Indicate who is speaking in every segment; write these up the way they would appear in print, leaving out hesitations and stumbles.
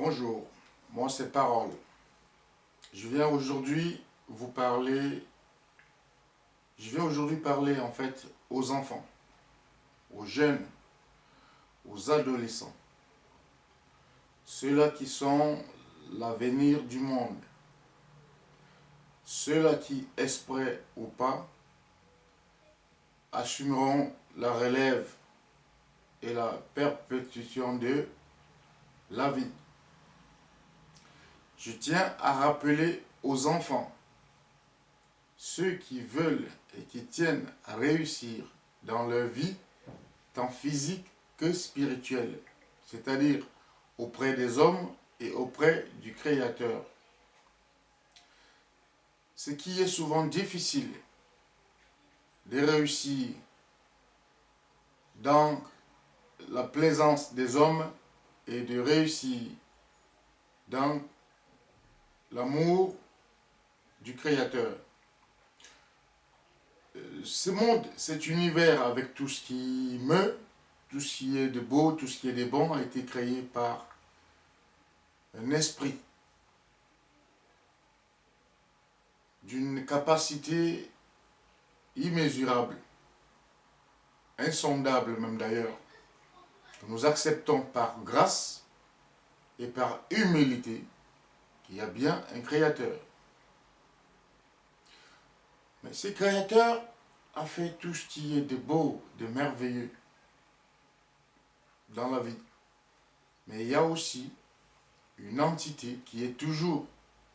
Speaker 1: Bonjour, moi c'est Parole. Je viens aujourd'hui vous parler, en fait aux enfants, aux jeunes, aux adolescents, ceux-là qui sont l'avenir du monde, ceux-là qui, esprits ou pas, assumeront la relève et la perpétuation de la vie. Je tiens à rappeler aux enfants, ceux qui veulent et qui tiennent à réussir dans leur vie, tant physique que spirituelle, c'est-à-dire auprès des hommes et auprès du Créateur. Ce qui est souvent difficile de réussir dans la plaisance des hommes et de réussir dans l'amour du Créateur. Ce monde, cet univers avec tout ce qui meut, tout ce qui est de beau, tout ce qui est de bon, a été créé par un esprit d'une capacité immesurable, insondable même d'ailleurs, que nous acceptons par grâce et par humilité qu'il y a bien un Créateur. Mais ce Créateur a fait tout ce qui est de beau, de merveilleux dans la vie. Mais il y a aussi une entité qui est toujours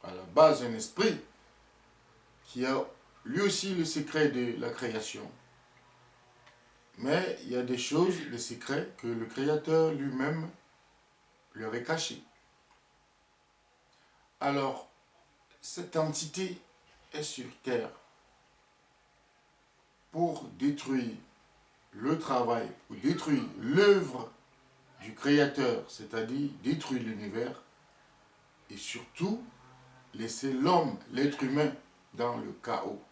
Speaker 1: à la base un esprit qui a lui aussi le secret de la création. Mais il y a des choses, des secrets que le Créateur lui-même lui avait cachés. Alors, cette entité est sur terre pour détruire le travail, pour détruire l'œuvre du Créateur, c'est-à-dire détruire l'univers et surtout laisser l'homme, l'être humain, dans le chaos.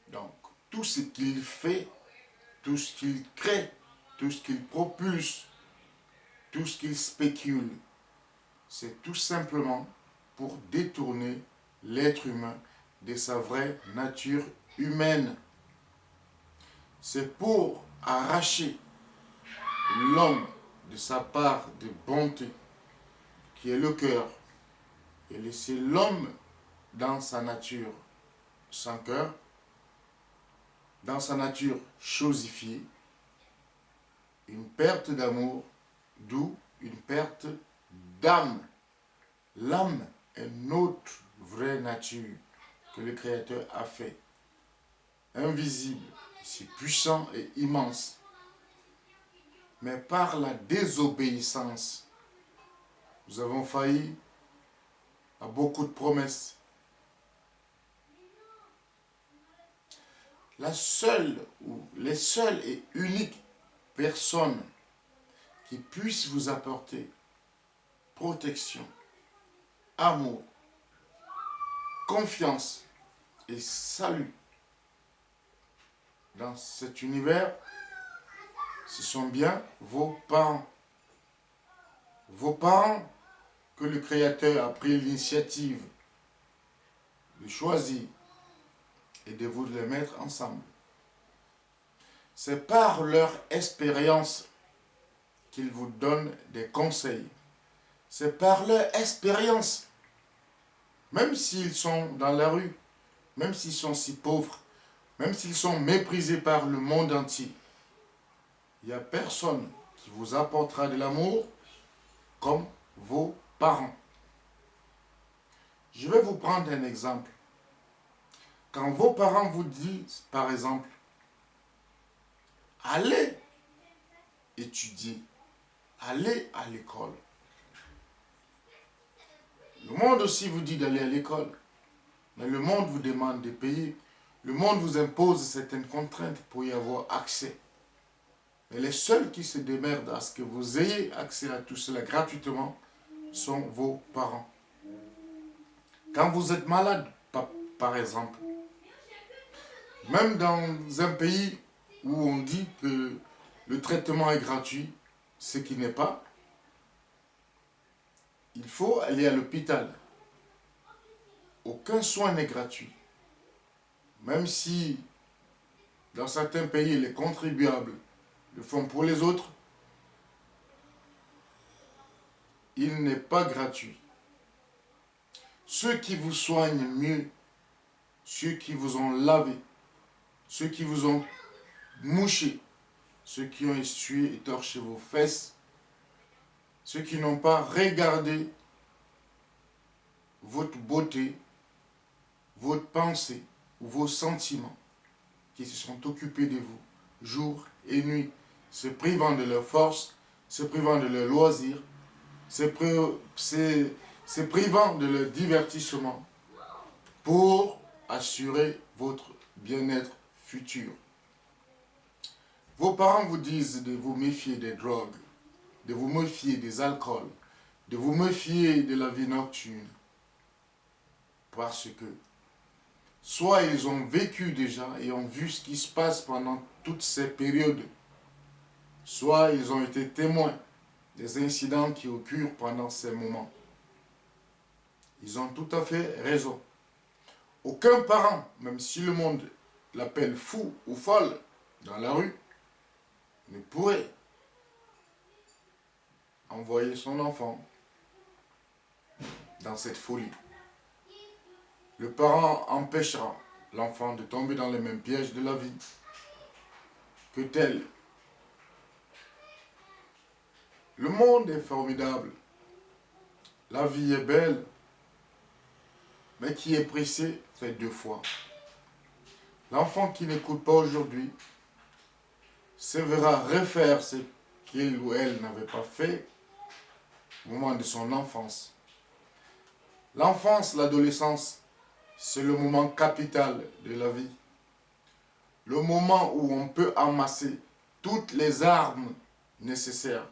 Speaker 1: Donc, tout ce qu'il fait, tout ce qu'il crée, tout ce qu'il propulse, tout ce qu'il spécule, c'est tout simplement pour détourner l'être humain de sa vraie nature humaine. C'est pour arracher l'homme de sa part de bonté, qui est le cœur, et laisser l'homme dans sa nature sans cœur, dans sa nature chosifiée, une perte d'amour, d'où une perte d'âme. L'âme est notre vraie nature que le Créateur a fait, invisible, si puissant et immense. Mais par la désobéissance, nous avons failli à beaucoup de promesses. La seule ou les seules et uniques personnes qui puissent vous apporter protection, amour, confiance et salut dans cet univers, ce sont bien vos parents. Vos parents que le Créateur a pris l'initiative de choisir et de vous les mettre ensemble. C'est par leur expérience qu'ils vous donnent des conseils. C'est par leur expérience, même s'ils sont dans la rue, même s'ils sont si pauvres, même s'ils sont méprisés par le monde entier, il n'y a personne qui vous apportera de l'amour comme vos parents. Je vais vous prendre un exemple. Quand vos parents vous disent, par exemple, allez étudier, allez à l'école. Le monde aussi vous dit d'aller à l'école, mais le monde vous demande de payer. Le monde vous impose certaines contraintes pour y avoir accès. Mais les seuls qui se démerdent à ce que vous ayez accès à tout cela gratuitement sont vos parents. Quand vous êtes malade, par exemple, même dans un pays où on dit que le traitement est gratuit, ce qui n'est pas, faut aller à l'hôpital. Aucun soin n'est gratuit. Même si, dans certains pays, les contribuables le font pour les autres, il n'est pas gratuit. Ceux qui vous soignent mieux, ceux qui vous ont lavé, ceux qui vous ont mouché, ceux qui ont essuyé et torché vos fesses, ceux qui n'ont pas regardé votre beauté, votre pensée ou vos sentiments, qui se sont occupés de vous jour et nuit, se privant de leur force, se privant de leur loisir, se privant de leur divertissement pour assurer votre bien-être futur. Vos parents vous disent de vous méfier des drogues, de vous méfier des alcools, de vous méfier de la vie nocturne. Parce que soit ils ont vécu déjà et ont vu ce qui se passe pendant toutes ces périodes, soit ils ont été témoins des incidents qui occurrent pendant ces moments. Ils ont tout à fait raison. Aucun parent, même si le monde l'appelle fou ou folle dans la rue, ne pourrait envoyer son enfant dans cette folie. Le parent empêchera l'enfant de tomber dans les mêmes pièges de la vie que tel. Le monde est formidable. La vie est belle. Mais qui est pressé fait deux fois. L'enfant qui n'écoute pas aujourd'hui se verra refaire ce qu'il ou elle n'avait pas fait au moment de son enfance. L'enfance, l'adolescence, c'est le moment capital de la vie. Le moment où on peut amasser toutes les armes nécessaires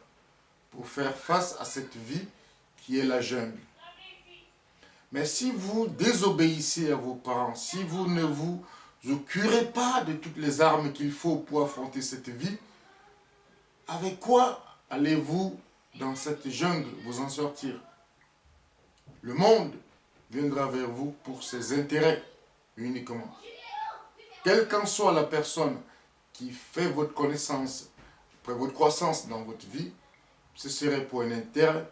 Speaker 1: pour faire face à cette vie qui est la jungle. Mais si vous désobéissez à vos parents, si vous ne vous occupez pas de toutes les armes qu'il faut pour affronter cette vie, avec quoi allez-vous dans cette jungle vous en sortir? Le monde viendra vers vous pour ses intérêts uniquement. Quelle qu'en soit la personne qui fait votre connaissance, après votre croissance dans votre vie, ce serait pour un intérêt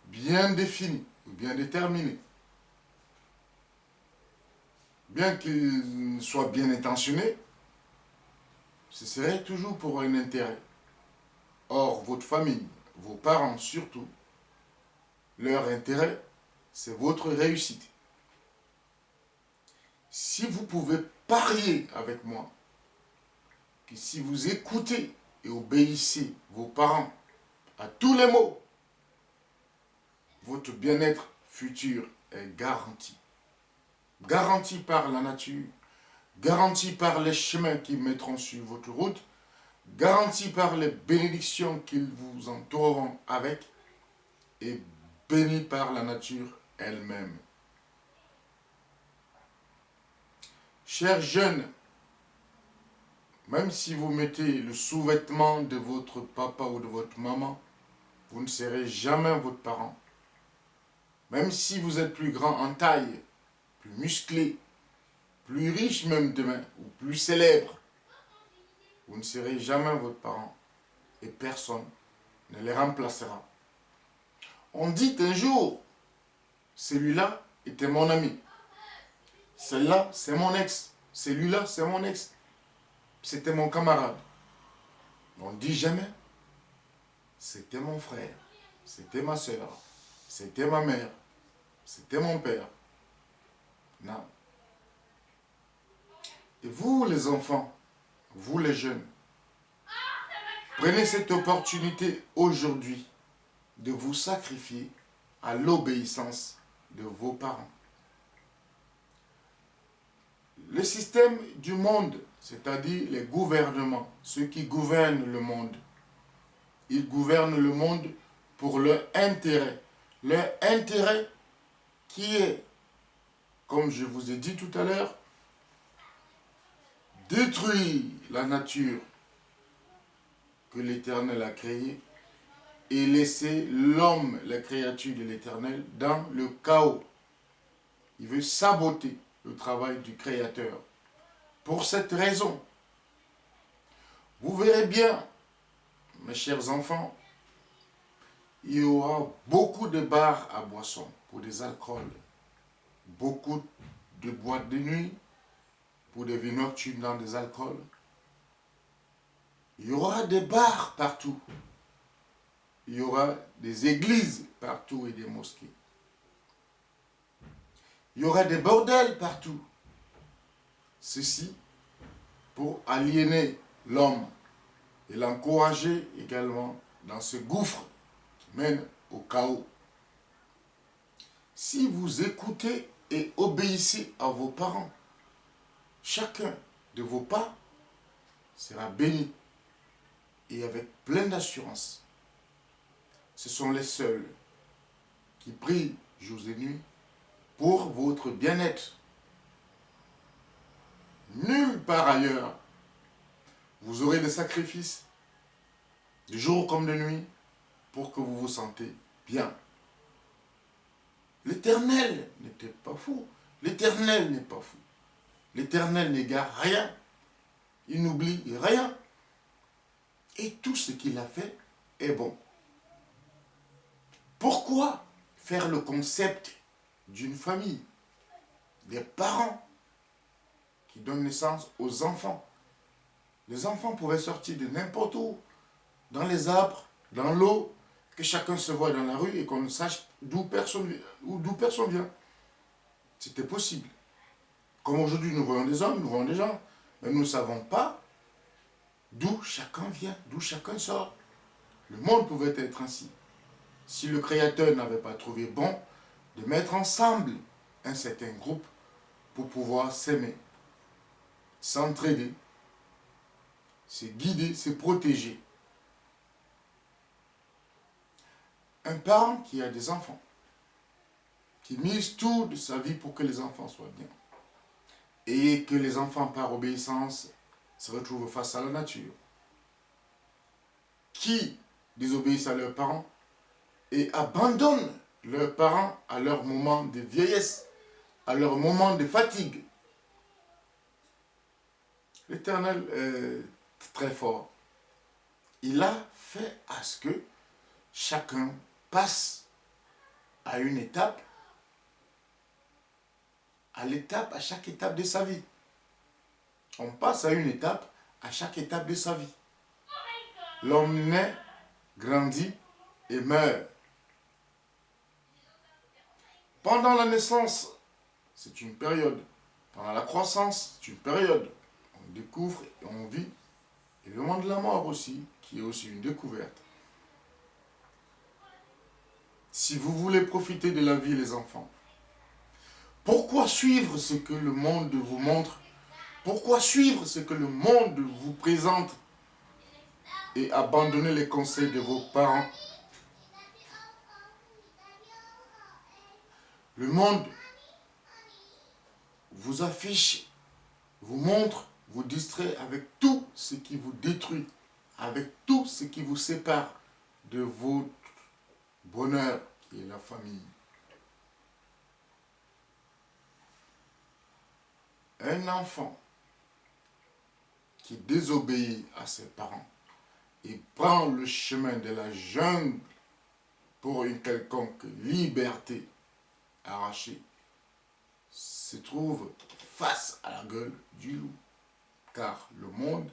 Speaker 1: bien défini ou bien déterminé. Bien qu'il soit bien intentionné, ce serait toujours pour un intérêt. Or, votre famille, vos parents surtout, leur intérêt, c'est votre réussite. Si vous pouvez parier avec moi que si vous écoutez et obéissez vos parents à tous les mots, votre bien-être futur est garanti. Garanti par la nature, garanti par les chemins qui mettront sur votre route, garanti par les bénédictions qu'ils vous entoureront avec et béni par la nature elle-même. Chers jeunes, même si vous mettez le sous-vêtement de votre papa ou de votre maman, vous ne serez jamais votre parent. Même si vous êtes plus grand en taille, plus musclé, plus riche même demain, ou plus célèbre, vous ne serez jamais votre parent. Et personne ne les remplacera. On dit un jour, celui-là était mon ami. Celle-là, c'est mon ex. Celui-là, c'est mon ex. C'était mon camarade. On ne dit jamais, c'était mon frère, c'était ma soeur, c'était ma mère, c'était mon père. Non. Et vous, les enfants, vous, les jeunes, prenez cette opportunité aujourd'hui de vous sacrifier à l'obéissance de vos parents. Le système du monde, c'est-à-dire les gouvernements, ceux qui gouvernent le monde, ils gouvernent le monde pour leur intérêt. Leur intérêt qui est, comme je vous ai dit tout à l'heure, détruire la nature que l'Éternel a créée et laisser l'homme, la créature de l'Éternel, dans le chaos. Il veut saboter le travail du Créateur. Pour cette raison, vous verrez bien, mes chers enfants, il y aura beaucoup de bars à boissons pour des alcools, beaucoup de boîtes de nuit pour des vies nocturnes dans des alcools. Il y aura des bars partout. Il y aura des églises partout et des mosquées. Il y aura des bordels partout. Ceci pour aliéner l'homme et l'encourager également dans ce gouffre qui mène au chaos. Si vous écoutez et obéissez à vos parents, chacun de vos pas sera béni et avec plein d'assurance. Ce sont les seuls qui prient jour et nuit pour votre bien-être. Nulle part ailleurs, vous aurez des sacrifices, de jour comme de nuit, pour que vous vous sentez bien. L'Éternel n'était pas fou. L'Éternel n'est pas fou. L'Éternel n'égare rien. Il n'oublie rien. Et tout ce qu'il a fait est bon. Pourquoi faire le concept d'une famille, des parents qui donnent naissance aux enfants? Les enfants pourraient sortir de n'importe où, dans les arbres, dans l'eau, que chacun se voie dans la rue et qu'on ne sache d'où personne vient. C'était possible. Comme aujourd'hui, nous voyons des hommes, nous voyons des gens, mais nous ne savons pas d'où chacun vient, d'où chacun sort. Le monde pouvait être ainsi. Si le Créateur n'avait pas trouvé bon de mettre ensemble un certain groupe pour pouvoir s'aimer, s'entraider, se guider, se protéger. Un parent qui a des enfants, qui mise tout de sa vie pour que les enfants soient bien, et que les enfants, par obéissance, se retrouvent face à la nature, qui désobéissent à leurs parents et abandonnent leurs parents à leur moment de vieillesse, à leur moment de fatigue. L'Éternel est très fort. Il a fait à ce que chacun passe à une étape, à chaque étape de sa vie. On passe à une étape à chaque étape de sa vie. L'homme naît, grandit et meurt. Pendant la naissance, c'est une période. Pendant la croissance, c'est une période. On découvre et on vit. Et le moment de la mort aussi, qui est aussi une découverte. Si vous voulez profiter de la vie, les enfants, pourquoi suivre ce que le monde vous montre? Pourquoi suivre ce que le monde vous présente et abandonner les conseils de vos parents? Le monde vous affiche, vous montre, vous distrait avec tout ce qui vous détruit, avec tout ce qui vous sépare de votre bonheur qui est la famille. Un enfant qui désobéit à ses parents et prend le chemin de la jungle pour une quelconque liberté arrachée, se trouve face à la gueule du loup, car le monde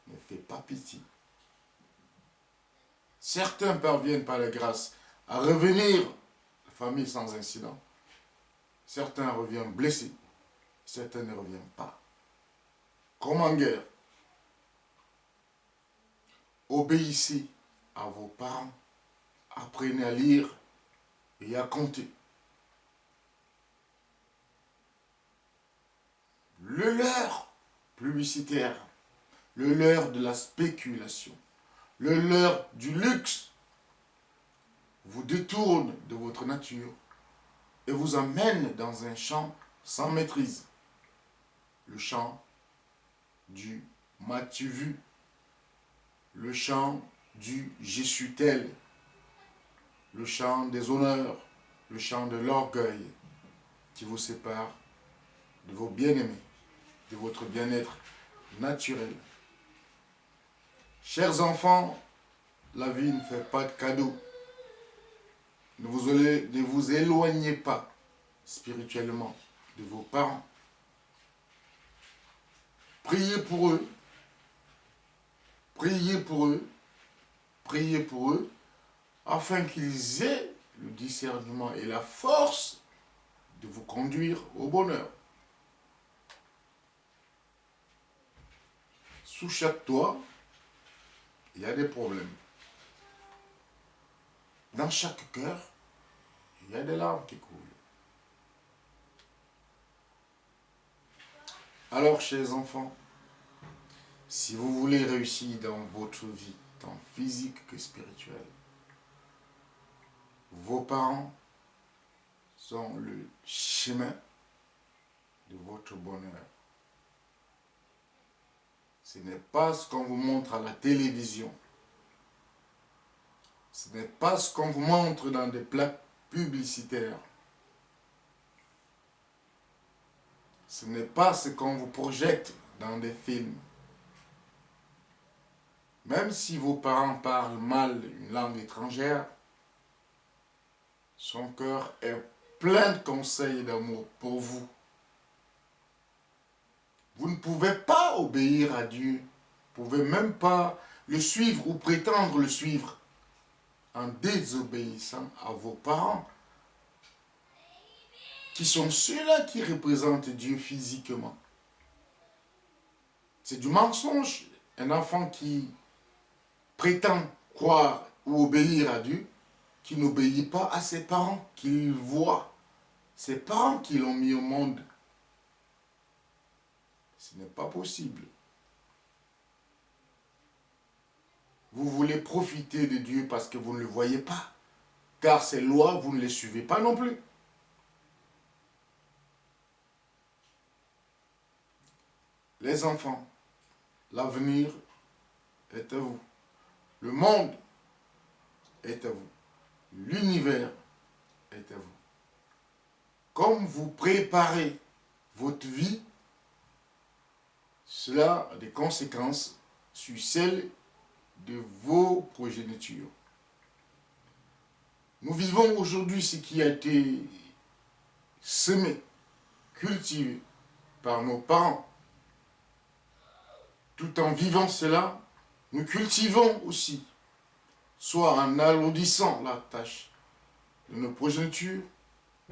Speaker 1: ne fait pas pitié. Certains parviennent par la grâce à revenir la famille sans incident. Certains reviennent blessés, certains ne reviennent pas. Comme en guerre, obéissez à vos parents, apprenez à lire et à compter. Le leurre publicitaire, le leurre de la spéculation, le leurre du luxe vous détourne de votre nature et vous emmène dans un champ sans maîtrise. Le champ du m'as-tu vu, le champ du je suis tel, le chant des honneurs, le chant de l'orgueil qui vous sépare de vos bien-aimés, de votre bien-être naturel. Chers enfants, la vie ne fait pas de cadeaux. Ne vous éloignez pas spirituellement de vos parents. Priez pour eux. Priez pour eux. Priez pour eux afin qu'ils aient le discernement et la force de vous conduire au bonheur. Sous chaque toit, il y a des problèmes. Dans chaque cœur, il y a des larmes qui coulent. Alors, chers enfants, si vous voulez réussir dans votre vie, tant physique que spirituelle, vos parents sont le chemin de votre bonheur. Ce n'est pas ce qu'on vous montre à la télévision. Ce n'est pas ce qu'on vous montre dans des plaques publicitaires. Ce n'est pas ce qu'on vous projette dans des films. Même si vos parents parlent mal une langue étrangère, son cœur est plein de conseils et d'amour pour vous. Vous ne pouvez pas obéir à Dieu. Vous ne pouvez même pas le suivre ou prétendre le suivre en désobéissant à vos parents, qui sont ceux-là qui représentent Dieu physiquement. C'est du mensonge. Un enfant qui prétend croire ou obéir à Dieu, qui n'obéit pas à ses parents, qu'il voit. Ses parents qui l'ont mis au monde. Ce n'est pas possible. Vous voulez profiter de Dieu parce que vous ne le voyez pas. Car ses lois, vous ne les suivez pas non plus. Les enfants, l'avenir est à vous. Le monde est à vous. L'univers est à vous. Comme vous préparez votre vie, cela a des conséquences sur celle de vos progénitures. Nous vivons aujourd'hui ce qui a été semé, cultivé par nos parents. Tout en vivant cela, nous cultivons aussi, soit en alourdissant la tâche de nos progénitures,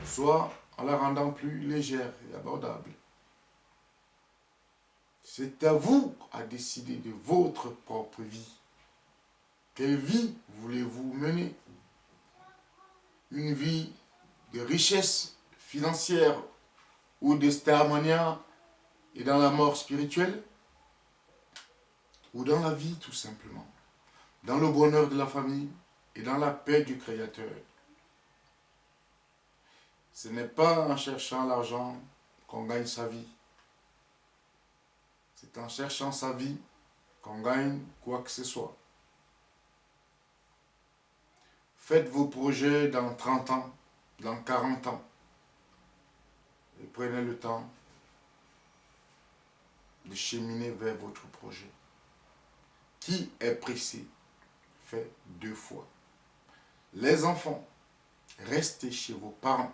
Speaker 1: soit en la rendant plus légère et abordable. C'est à vous à décider de votre propre vie. Quelle vie voulez-vous mener? Une vie de richesse financière ou de starmania et dans la mort spirituelle? Ou dans la vie tout simplement? Dans le bonheur de la famille et dans la paix du Créateur? Ce n'est pas en cherchant l'argent qu'on gagne sa vie. C'est en cherchant sa vie qu'on gagne quoi que ce soit. Faites vos projets dans 30 ans, dans 40 ans. Et prenez le temps de cheminer vers votre projet. Qui est pressé fait 2 fois. Les enfants, restez chez vos parents,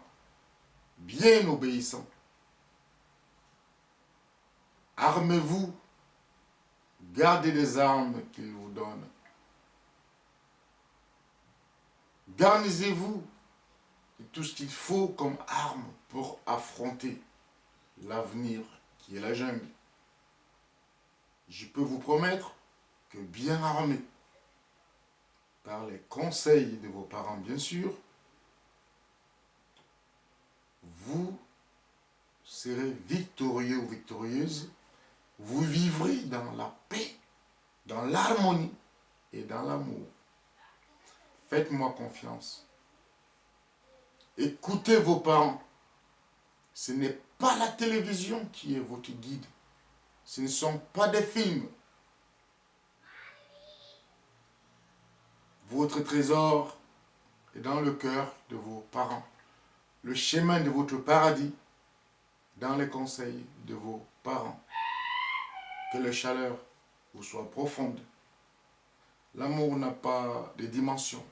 Speaker 1: bien obéissants. Armez-vous, gardez les armes qu'ils vous donnent. Garnisez-vous de tout ce qu'il faut comme arme pour affronter l'avenir qui est la jungle. Je peux vous promettre que bien armés, par les conseils de vos parents bien sûr, vous serez victorieux ou victorieuse, vous vivrez dans la paix, dans l'harmonie et dans l'amour. Faites-moi confiance. Écoutez vos parents. Ce n'est pas la télévision qui est votre guide. Ce ne sont pas des films. Votre trésor et dans le cœur de vos parents. Le chemin de votre paradis dans les conseils de vos parents. Que la chaleur vous soit profonde. L'amour n'a pas de dimension.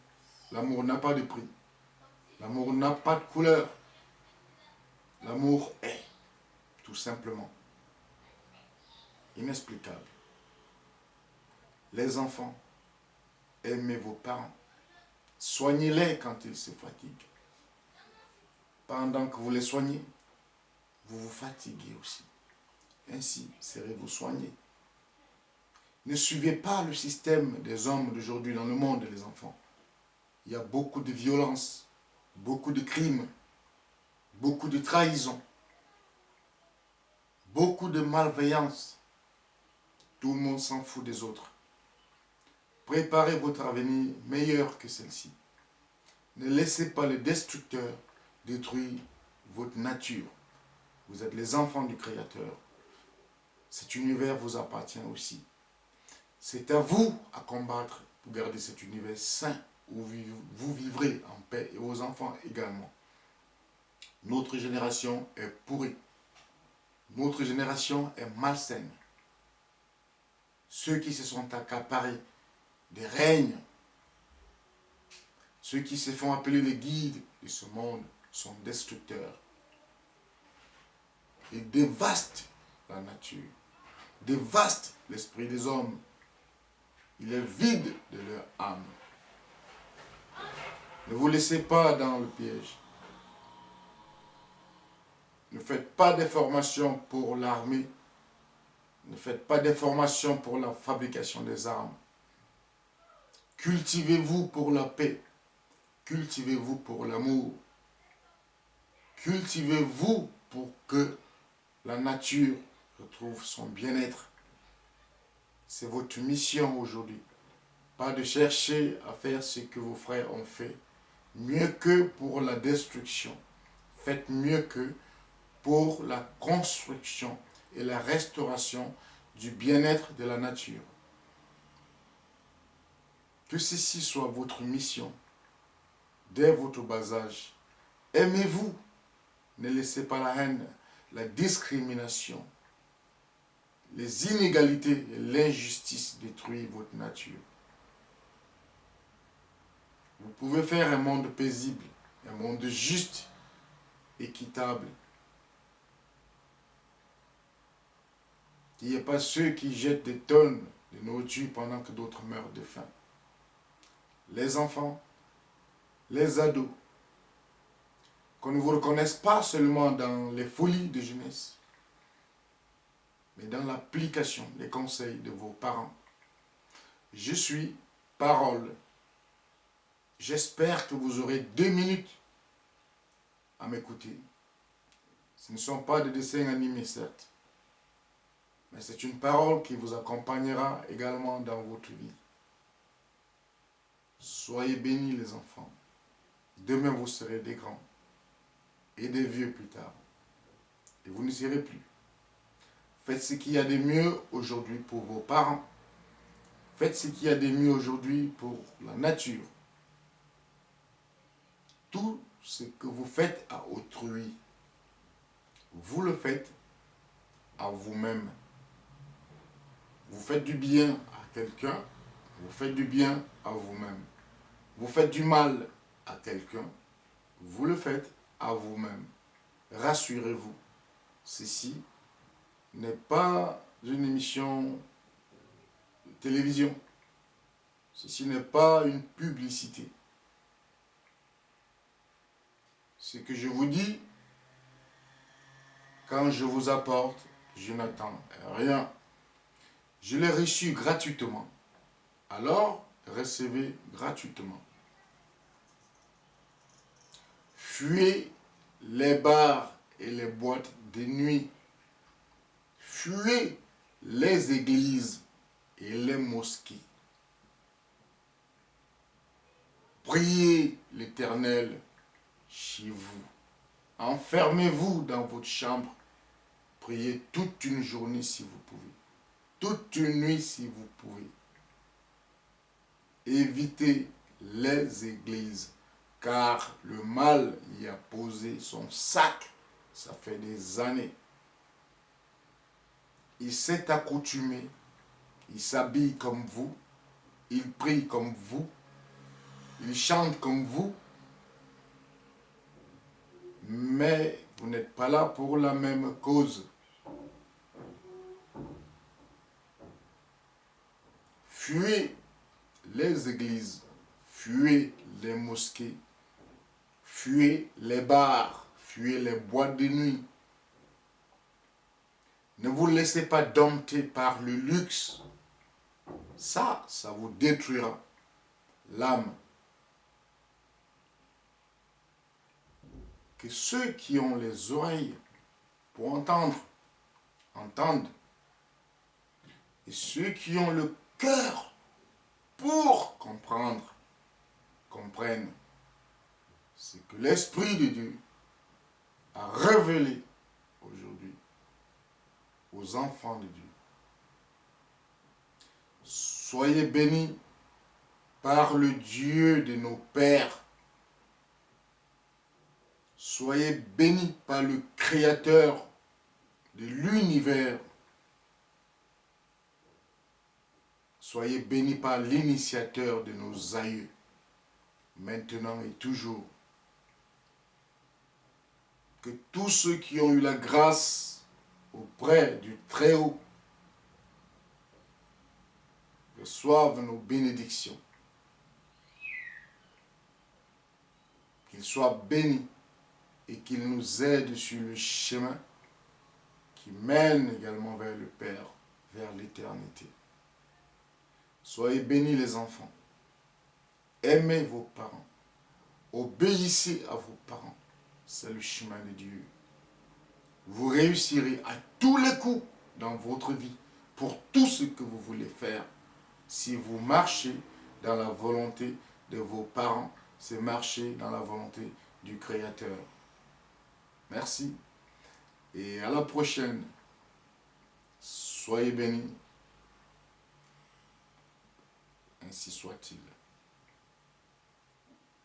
Speaker 1: L'amour n'a pas de prix. L'amour n'a pas de couleur. L'amour est, tout simplement, inexplicable. Les enfants, aimez vos parents. Soignez-les quand ils se fatiguent. Pendant que vous les soignez, vous vous fatiguez aussi. Ainsi, serez-vous soignés. Ne suivez pas le système des hommes d'aujourd'hui dans le monde, les enfants. Il y a beaucoup de violence, beaucoup de crimes, beaucoup de trahison, beaucoup de malveillance. Tout le monde s'en fout des autres. Préparez votre avenir meilleur que celle-ci. Ne laissez pas le destructeur détruire votre nature. Vous êtes les enfants du Créateur. Cet univers vous appartient aussi. C'est à vous à combattre pour garder cet univers sain où vous vivrez en paix et vos enfants également. Notre génération est pourrie. Notre génération est malsaine. Ceux qui se sont accaparés des règnes, ceux qui se font appeler les guides de ce monde sont destructeurs. Ils dévastent la nature, dévastent l'esprit des hommes. Il est vide de leur âme. Ne vous laissez pas dans le piège. Ne faites pas des formations pour l'armée. Ne faites pas des formations pour la fabrication des armes. Cultivez-vous pour la paix. Cultivez-vous pour l'amour. Cultivez-vous pour que la nature retrouve son bien-être. C'est votre mission aujourd'hui. Pas de chercher à faire ce que vos frères ont fait. Mieux que pour la destruction. Faites mieux que pour la construction et la restauration du bien-être de la nature. Que ceci soit votre mission dès votre bas âge. Aimez-vous. Ne laissez pas la haine, la discrimination, les inégalités et l'injustice détruire votre nature. Vous pouvez faire un monde paisible, un monde juste, équitable. Il n'y a pas ceux qui jettent des tonnes de nourriture pendant que d'autres meurent de faim. Les enfants, les ados, qu'on ne vous reconnaisse pas seulement dans les folies de jeunesse, mais dans l'application des conseils de vos parents. Je suis parole. J'espère que vous aurez 2 minutes à m'écouter. Ce ne sont pas des dessins animés, certes, mais c'est une parole qui vous accompagnera également dans votre vie. Soyez bénis les enfants. Demain vous serez des grands et des vieux plus tard. Et vous ne serez plus. Faites ce qu'il y a de mieux aujourd'hui pour vos parents. Faites ce qu'il y a de mieux aujourd'hui pour la nature. Tout ce que vous faites à autrui, vous le faites à vous-même. Vous faites du bien à quelqu'un, vous faites du bien à vous-même. Vous faites du mal à quelqu'un, vous le faites à vous-même. Rassurez-vous, ceci n'est pas une émission de télévision. Ceci n'est pas une publicité. Ce que je vous dis, quand je vous apporte, je n'attends rien. Je l'ai reçu gratuitement. Alors, recevez gratuitement. Fuyez les bars et les boîtes de nuit. Fuyez les églises et les mosquées. Priez l'Éternel chez vous. Enfermez-vous dans votre chambre. Priez toute une journée si vous pouvez. Toute une nuit si vous pouvez. Évitez les églises, car le mal y a posé son sac. Ça fait des années. Il s'est accoutumé, il s'habille comme vous, il prie comme vous, il chante comme vous, mais vous n'êtes pas là pour la même cause. Fuyez les églises, fuyez les mosquées, fuyez les bars, fuyez les boîtes de nuit. Ne vous laissez pas dompter par le luxe. Ça vous détruira l'âme. Que ceux qui ont les oreilles pour entendre, entendent. Et ceux qui ont le cœur pour comprendre, comprennent. C'est que l'Esprit de Dieu a révélé aujourd'hui aux enfants de Dieu. Soyez bénis par le Dieu de nos pères. Soyez bénis par le Créateur de l'univers. Soyez bénis par l'initiateur de nos aïeux, maintenant et toujours. Que tous ceux qui ont eu la grâce auprès du Très-Haut reçoivent nos bénédictions. Qu'ils soient bénis et qu'ils nous aident sur le chemin qui mène également vers le Père, vers l'éternité. Soyez bénis les enfants. Aimez vos parents. Obéissez à vos parents. C'est le chemin de Dieu. Vous réussirez à tous les coups dans votre vie pour tout ce que vous voulez faire. Si vous marchez dans la volonté de vos parents, c'est marcher dans la volonté du Créateur. Merci. Et à la prochaine. Soyez bénis. Ainsi soit-il.